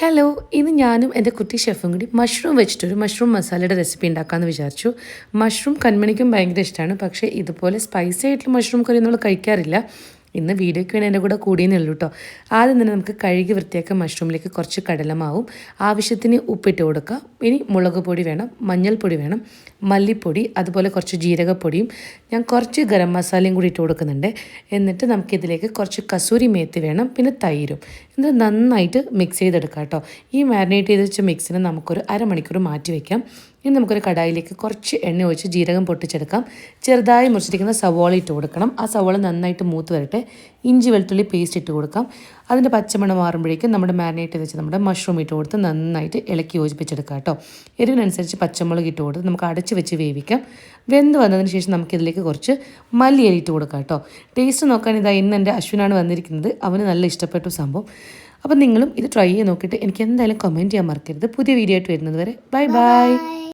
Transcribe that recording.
Hello, ഇന്ന് ഞാനും എൻ്റെ കുട്ടി ഷെഫും കൂടി മഷ്റൂം വെച്ചിട്ടൊരു മഷ്റൂം മസാലയുടെ റെസിപ്പി ഉണ്ടാക്കാമെന്ന് വിചാരിച്ചു. മഷ്റൂം കൺമണിക്കും ഭയങ്കര ഇഷ്ടമാണ്. പക്ഷേ ഇതുപോലെ സ്പൈസി ആയിട്ടുള്ള മഷ്റൂം കറി നമ്മൾ കഴിക്കാറില്ല. ഇന്ന് വീഡിയോയ്ക്ക് വേണ്ടി എൻ്റെ കൂടെ കൂടിയെന്നേ ഉള്ളൂ കേട്ടോ. ആദ്യം തന്നെ നമുക്ക് കഴുകി വൃത്തിയാക്കിയ മഷ്റൂമിലേക്ക് കുറച്ച് കടലമാവും, ആവശ്യത്തിന് ഉപ്പിട്ട് കൊടുക്കുക. ഇനി മുളക് പൊടി വേണം, മഞ്ഞൾപ്പൊടി വേണം, മല്ലിപ്പൊടി, അതുപോലെ കുറച്ച് ജീരകപ്പൊടിയും ഞാൻ കുറച്ച് ഗരം മസാലയും കൂടി ഇട്ട് കൊടുക്കുന്നുണ്ട്. എന്നിട്ട് നമുക്കിതിലേക്ക് കുറച്ച് കസൂരി മേത്തി വേണം, പിന്നെ തൈരും. ഇത് നന്നായിട്ട് മിക്സ് ചെയ്തെടുക്കാം കേട്ടോ. ഈ മാരിനേറ്റ് ചെയ്ത് വെച്ച മിക്സിനെ നമുക്കൊരു അരമണിക്കൂർ മാറ്റി വയ്ക്കാം. ഇനി നമുക്കൊരു കടായിലേക്ക് കുറച്ച് എണ്ണ ഒഴിച്ച് ജീരകം പൊട്ടിച്ചെടുക്കാം. ചെറുതായി മുറിച്ചിരിക്കുന്ന സവോള ഇട്ട് കൊടുക്കണം. ആ സവോള നന്നായിട്ട് മൂത്ത് വരട്ടെ. ഇഞ്ചി വെളുത്തുള്ളി പേസ്റ്റ് ഇട്ട് കൊടുക്കാം. അതിൻ്റെ പച്ചമണം മാറുമ്പോഴേക്കും നമ്മുടെ മാരിനേറ്റ് ചെയ്ത് വെച്ച് നമ്മുടെ മഷ്റൂം ഇട്ട് കൊടുത്ത് നന്നായിട്ട് ഇളക്കി യോജിപ്പിച്ചെടുക്കാം കേട്ടോ. എരിവിനനുസരിച്ച് പച്ചമുളക് ഇട്ട് കൊടുത്ത് നമുക്ക് അടച്ച് വെച്ച് വേവിക്കാം. വെന്ത് വന്നതിന് ശേഷം നമുക്കിതിലേക്ക് കുറച്ച് മല്ലിയില ഇട്ട് കൊടുക്കാം കേട്ടോ. ടേസ്റ്റ് നോക്കാൻ ഇന്ന് എൻ്റെ അശ്വിനാണ് വന്നിരിക്കുന്നത്. അവന് നല്ല ഇഷ്ടപ്പെട്ടു സംഭവം. അപ്പം നിങ്ങളും ഇത് ട്രൈ ചെയ്ത് നോക്കിയിട്ട് എനിക്ക് എന്തായാലും കമൻറ്റ് ചെയ്യാൻ മറക്കരുത്. പുതിയ വീഡിയോ ആയിട്ട് വരുന്നത് വരെ ബൈ ബൈ.